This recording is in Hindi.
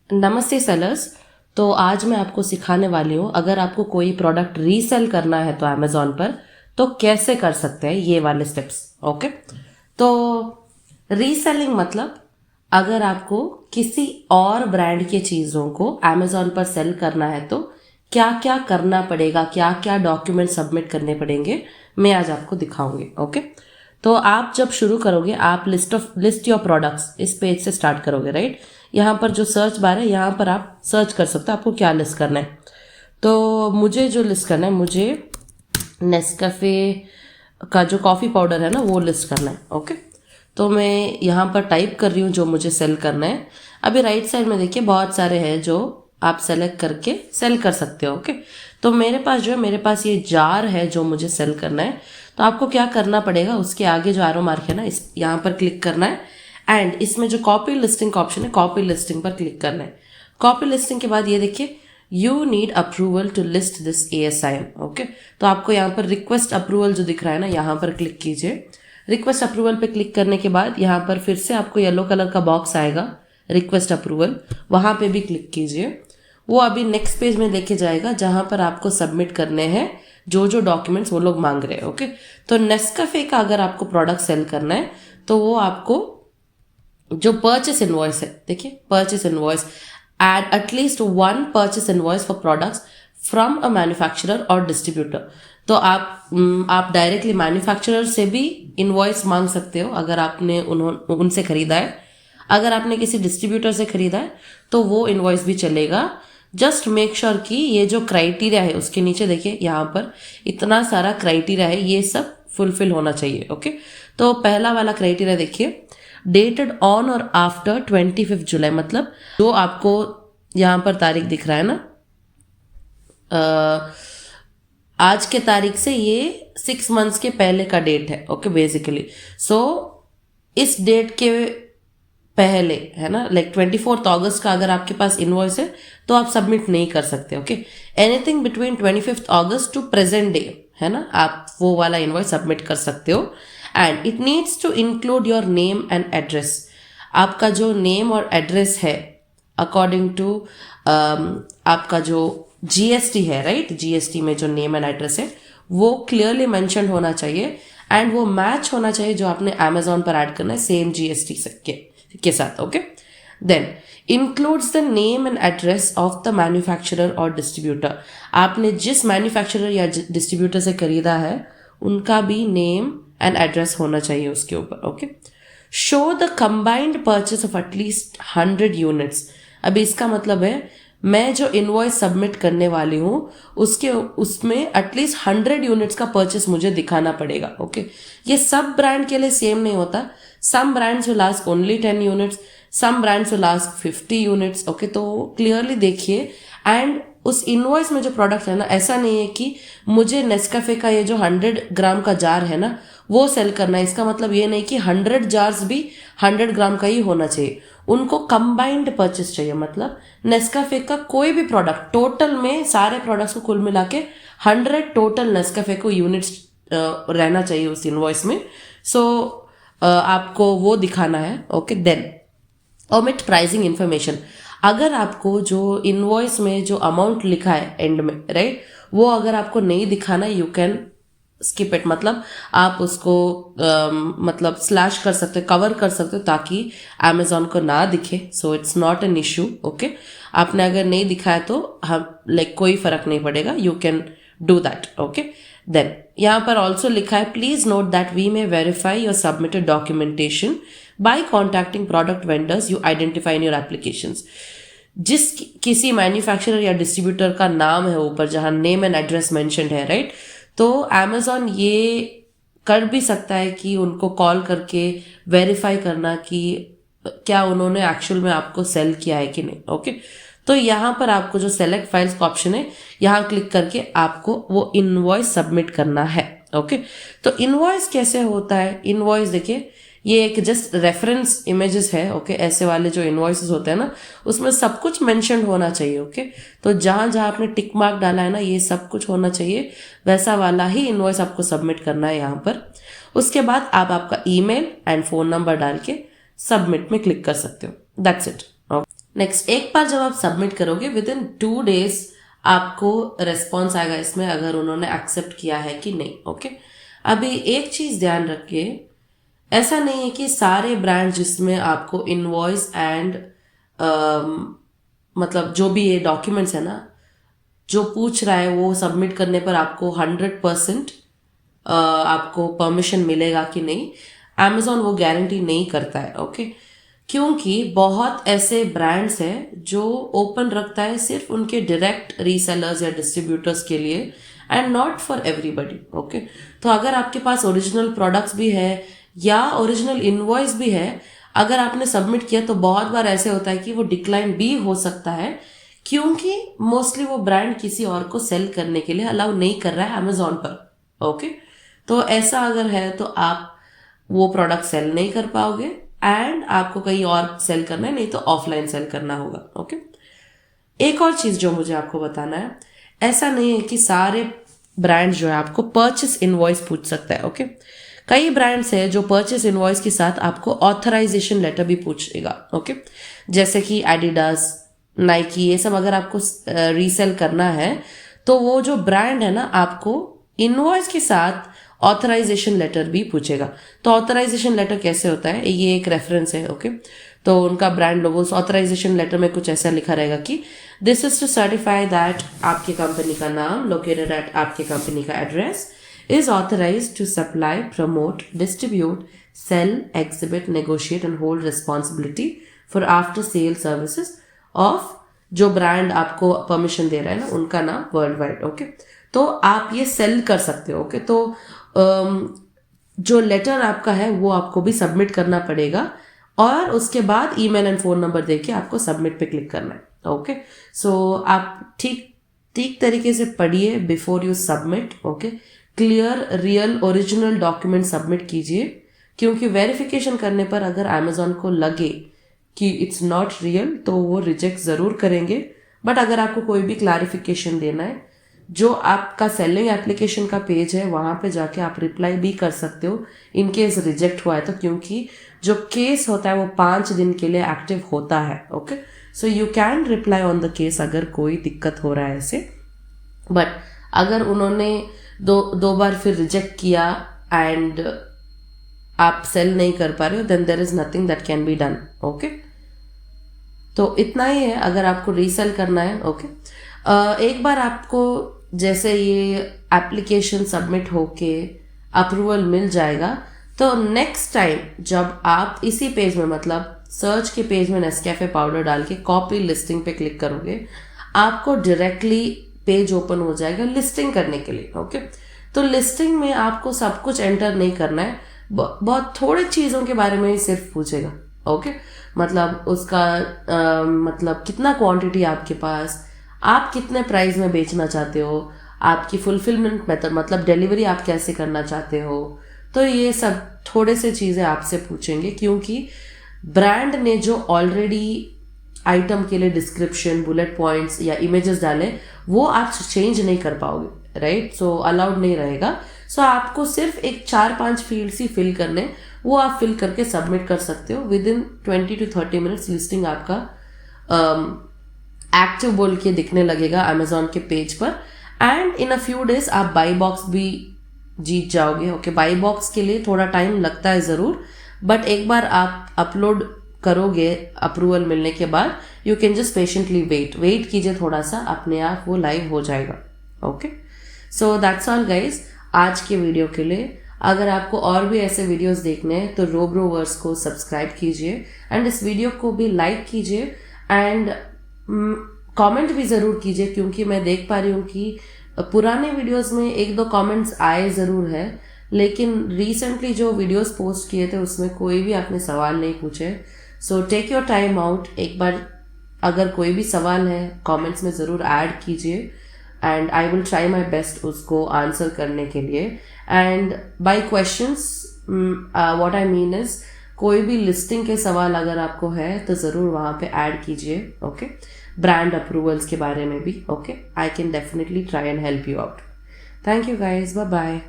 नमस्ते सेलर्स। तो आज मैं आपको सिखाने वाली हूँ, अगर आपको कोई प्रोडक्ट रीसेल करना है तो अमेज़ॉन पर तो कैसे कर सकते हैं ये वाले स्टेप्स। ओके, तो रीसेलिंग मतलब अगर आपको किसी और ब्रांड की चीज़ों को अमेज़ॉन पर सेल करना है तो क्या क्या करना पड़ेगा, क्या क्या डॉक्यूमेंट सबमिट करने पड़ेंगे, मैं आज आपको दिखाऊंगी। ओके, तो आप जब शुरू करोगे, आप लिस्ट योर प्रोडक्ट्स इस पेज से स्टार्ट करोगे, राइट। यहाँ पर जो सर्च बार है, यहाँ पर आप सर्च कर सकते हो आपको क्या लिस्ट करना है। तो मुझे जो लिस्ट करना है, मुझे नेस्कैफे का जो कॉफ़ी पाउडर है ना, वो लिस्ट करना है। ओके, तो मैं यहाँ पर टाइप कर रही हूँ जो मुझे सेल करना है। अभी राइट साइड में देखिए बहुत सारे हैं जो आप सेलेक्ट करके सेल कर सकते हो। ओके, तो मेरे पास जो है, मेरे पास ये जार है जो मुझे सेल करना है। तो आपको क्या करना पड़ेगा, उसके आगे जो एरो मार्क है ना, इस यहाँ पर क्लिक करना है एंड इसमें जो कॉपी लिस्टिंग का ऑप्शन है, कॉपी लिस्टिंग पर क्लिक करना है। कॉपी लिस्टिंग के बाद ये देखिए, you need approval to list this ASIN। Okay, तो आपको यहाँ पर रिक्वेस्ट अप्रूवल जो दिख रहा है ना, यहाँ पर क्लिक कीजिए। रिक्वेस्ट अप्रूवल पे क्लिक करने के बाद यहाँ पर फिर से आपको येलो कलर का बॉक्स आएगा, रिक्वेस्ट अप्रूवल, वहाँ पे भी क्लिक कीजिए। वो अभी नेक्स्ट पेज में लेके जाएगा जहाँ पर आपको सबमिट करने हैं जो जो डॉक्यूमेंट्स वो लोग मांग रहे हैं। ओके, तो नेस्कैफे का अगर आपको प्रोडक्ट सेल करना है तो वो आपको जो परचेस इनवॉइस है, देखिए purchase invoice, add at least one purchase invoice for products from a manufacturer और डिस्ट्रीब्यूटर। तो आप डायरेक्टली मैन्युफैक्चरर से भी इनवॉइस मांग सकते हो अगर आपने उनसे खरीदा है। अगर आपने किसी डिस्ट्रीब्यूटर से खरीदा है तो वो इनवॉइस भी चलेगा। जस्ट मेक श्योर कि ये जो क्राइटेरिया है उसके नीचे देखिए, यहाँ पर इतना सारा क्राइटेरिया है, ये सब फुलफिल होना चाहिए। ओके, तो पहला वाला क्राइटेरिया देखिए, डेटेड ऑन और आफ्टर 25 जुलाई, मतलब जो आपको यहाँ पर तारीख दिख रहा है ना, आज के तारीख से ये 6 मंथ्स के पहले का डेट है। ओके, बेसिकली सो इस डेट के पहले है ना, लाइक 24 अगस्त का अगर आपके पास इनवॉइस है तो आप सबमिट नहीं कर सकते। Okay, anything between 25 August to present day है ना, आप वो वाला इनवॉइस सबमिट कर सकते हो। And it needs to include your name and address. आपका जो नेम और एड्रेस है अकॉर्डिंग टू आपका जो GST है, राइट, GST में जो नेम एंड एड्रेस है वो क्लियरली मेंशन होना चाहिए एंड वो मैच होना चाहिए जो आपने अमेजोन पर ऐड करना है सेम GST के साथ। Okay, then includes the name and address of the manufacturer और डिस्ट्रीब्यूटर। आपने जिस मैन्युफैक्चरर या डिस्ट्रीब्यूटर से खरीदा है उनका भी नेम एंड एड्रेस होना चाहिए उसके ऊपर। Okay, show the combined purchase of at least 100 units. अभी इसका मतलब है मैं जो इनवॉइस सबमिट करने वाली हूँ उसमें एटलीस्ट 100 यूनिट्स का परचेस मुझे दिखाना पड़ेगा। ओके, ये सब ब्रांड के लिए सेम नहीं होता। Some brands will ask only 10 units, some brands will ask 50 units. Okay, तो क्लियरली देखिए। एंड उस इनवॉइस में जो प्रोडक्ट है ना, ऐसा नहीं है कि मुझे नेस्कैफे का ये जो 100 ग्राम का जार है ना वो सेल करना है। इसका मतलब ये नहीं कि 100 जार्स भी 100 ग्राम का ही होना चाहिए, उनको कंबाइंड परचेस चाहिए। मतलब नेस्कैफे का कोई भी प्रोडक्ट, टोटल में सारे प्रोडक्ट्स को कुल मिला के 100 टोटल नेस्कैफे को यूनिट्स रहना चाहिए उस इनवॉइस में। सो आपको वो दिखाना है। Okay, then omit pricing information. अगर आपको जो इनवॉइस में जो अमाउंट लिखा है एंड में, राइट, वो अगर आपको नहीं दिखाना, यू कैन स्किप इट। मतलब आप उसको मतलब स्लैश कर सकते हो, कवर कर सकते हो ताकि अमेजोन को ना दिखे। So it's not an issue. Okay, आपने अगर नहीं दिखाया तो हम लाइक कोई फर्क नहीं पड़ेगा, you can do that. Okay, then यहाँ पर ऑल्सो लिखा है, please note that we may verify your submitted documentation by contacting product vendors you identify in your applications. जिस किसी मैन्युफैक्चरर या डिस्ट्रीब्यूटर का नाम है ऊपर जहां नेम एंड एड्रेस मेंशन्ड है, राइट, तो अमेजोन ये कर भी सकता है कि उनको कॉल करके वेरीफाई करना कि क्या उन्होंने एक्चुअल में आपको सेल किया है कि नहीं। ओके, तो यहाँ पर आपको जो सेलेक्ट फाइल्स का ऑप्शन है, यहाँ क्लिक करके आपको वो इनवॉइस सबमिट करना है। ओके, तो इनवॉइस कैसे होता है, इनवॉइस देखिए, ये एक जस्ट रेफरेंस इमेजेस है। ओके, ऐसे वाले जो इनवॉइसेस होते हैं ना, उसमें सब कुछ मेंशन होना चाहिए। ओके, तो जहां जहां आपने टिक मार्क डाला है ना, ये सब कुछ होना चाहिए, वैसा वाला ही इनवॉइस आपको सबमिट करना है यहाँ पर। उसके बाद आप आपका ईमेल एंड फोन नंबर डाल के सबमिट में क्लिक कर सकते हो। That's it. नेक्स्ट, एक बार जब आप सबमिट करोगे विद इन 2 days आपको रिस्पॉन्स आएगा इसमें, अगर उन्होंने एक्सेप्ट किया है कि नहीं। ओके, अभी एक चीज़ ध्यान रखिए, ऐसा नहीं है कि सारे ब्रांड जिसमें आपको इनवॉइस एंड मतलब जो भी ये डॉक्यूमेंट्स है ना जो पूछ रहा है वो सबमिट करने पर आपको 100% आपको परमिशन मिलेगा कि नहीं, अमेजोन वो गारंटी नहीं करता है। ओके, क्योंकि बहुत ऐसे ब्रांड्स हैं जो ओपन रखता है सिर्फ उनके डायरेक्ट रीसेलर्स या डिस्ट्रीब्यूटर्स के लिए and not for everybody. Okay, तो अगर आपके पास ओरिजिनल प्रोडक्ट्स भी है या ओरिजिनल इनवॉइस भी है, अगर आपने सबमिट किया तो बहुत बार ऐसे होता है कि वो डिक्लाइन भी हो सकता है, क्योंकि मोस्टली वो ब्रांड किसी और को सेल करने के लिए अलाउ नहीं कर रहा है अमेजोन पर। ओके, तो ऐसा अगर है तो आप वो प्रोडक्ट सेल नहीं कर पाओगे एंड आपको कहीं और सेल करना है, नहीं तो ऑफलाइन सेल करना होगा। ओके, एक और चीज़ जो मुझे आपको बताना है, ऐसा नहीं है कि सारे ब्रांड जो है आपको परचेस इनवॉइस पूछ सकता है। ओके, कई ब्रांड्स है जो परचेस इनवॉइस के साथ आपको ऑथराइजेशन लेटर भी पूछेगा। ओके, जैसे कि एडिडास, नाइकी, ये सब अगर आपको रीसेल करना है तो वो जो ब्रांड है ना आपको इनवॉइस के साथ ऑथराइजेशन लेटर भी पूछेगा। तो ऑथराइजेशन लेटर कैसे होता है, ये एक रेफरेंस है। ओके, तो उनका ब्रांड लोगो ऑथराइजेशन लेटर में कुछ ऐसा लिखा रहेगा कि this is to certify that आपकी कंपनी का नाम लोकेटेड एट आपके कंपनी का address is authorized to supply, promote, distribute, sell, exhibit, negotiate and hold responsibility for after sale services of जो ब्रांड आपको परमिशन दे रहा है ना उनका नाम वर्ल्ड वाइड। ओके, तो आप ये सेल कर सकते हो। ओके, तो जो लेटर आपका है वो आपको भी सबमिट करना पड़ेगा और उसके बाद ईमेल एंड फोन नंबर देके आपको सबमिट पे क्लिक करना है। ओके, सो आप ठीक तरीके से पढ़िए before you submit. Okay, clear, real, original document submit कीजिए, क्योंकि वेरिफिकेशन करने पर अगर अमेजोन को लगे कि इट्स नॉट रियल तो वो रिजेक्ट ज़रूर करेंगे। बट अगर आपको कोई भी क्लैरिफिकेशन देना है, जो आपका सेलिंग एप्लीकेशन का पेज है वहाँ पे जाके आप रिप्लाई भी कर सकते हो इन केस रिजेक्ट हुआ है तो, क्योंकि जो केस होता है वो 5 दिन के लिए एक्टिव होता है। Okay, so you can reply on the case अगर कोई दिक्कत हो रहा है ऐसे। बट अगर उन्होंने दो बार फिर रिजेक्ट किया एंड आप सेल नहीं कर पा रहे हो then there is nothing that can be done. Okay, तो इतना ही है अगर आपको रीसेल करना है। ओके, एक बार आपको जैसे ये एप्लीकेशन सबमिट होके अप्रूवल मिल जाएगा तो नेक्स्ट टाइम जब आप इसी पेज में मतलब सर्च के पेज में नेस्कैफे पाउडर डाल के कॉपी लिस्टिंग पे क्लिक करोगे, आपको डायरेक्टली पेज ओपन हो जाएगा लिस्टिंग करने के लिए। ओके, तो लिस्टिंग में आपको सब कुछ एंटर नहीं करना है, बहुत थोड़े चीज़ों के बारे में ही सिर्फ पूछेगा। ओके, मतलब उसका मतलब कितना क्वांटिटी आपके पास, आप कितने प्राइस में बेचना चाहते हो, आपकी फुलफिलमेंट मेथड मतलब डिलीवरी आप कैसे करना चाहते हो, तो ये सब थोड़े से चीज़ें आपसे पूछेंगे, क्योंकि ब्रांड ने जो ऑलरेडी आइटम के लिए डिस्क्रिप्शन, बुलेट पॉइंट्स या इमेजेस डाले वो आप चेंज नहीं कर पाओगे, राइट। सो अलाउड नहीं रहेगा। सो आपको सिर्फ एक 4-5 फील्ड्स ही फिल करने, वो आप फिल करके सबमिट कर सकते हो। With in 20 to 30 minutes listing आपका एक्टिव बोल के दिखने लगेगा अमेजोन के पेज पर and in a few days आप बाई बॉक्स भी जीत जाओगे। ओके, बाई बॉक्स के लिए थोड़ा टाइम लगता है ज़रूर, बट एक बार आप अपलोड करोगे अप्रूवल मिलने के बाद you can just patiently wait कीजिए थोड़ा सा, अपने आप वो लाइव हो जाएगा। Okay, so that's all guys आज के वीडियो के लिए। अगर आपको और भी ऐसे वीडियोस देखने हैं तो रोब्रोवर्स को सब्सक्राइब कीजिए एंड इस वीडियो को भी लाइक कीजिए एंड कमेंट भी ज़रूर कीजिए, क्योंकि मैं देख पा रही हूँ कि पुराने वीडियोस में 1-2 कमेंट्स आए ज़रूर है, लेकिन रिसेंटली जो वीडियोस पोस्ट किए थे उसमें कोई भी आपने सवाल नहीं पूछे। So take your time out, एक बार अगर कोई भी सवाल है कमेंट्स में ज़रूर ऐड कीजिए and I will try my best उसको आंसर करने के लिए। And by questions what I mean is कोई भी लिस्टिंग के सवाल अगर आपको है तो ज़रूर वहाँ पे ऐड कीजिए। ओके, ब्रांड अप्रूवल्स के बारे में भी। Okay, I can definitely try and help you out. Thank you guys, bye bye.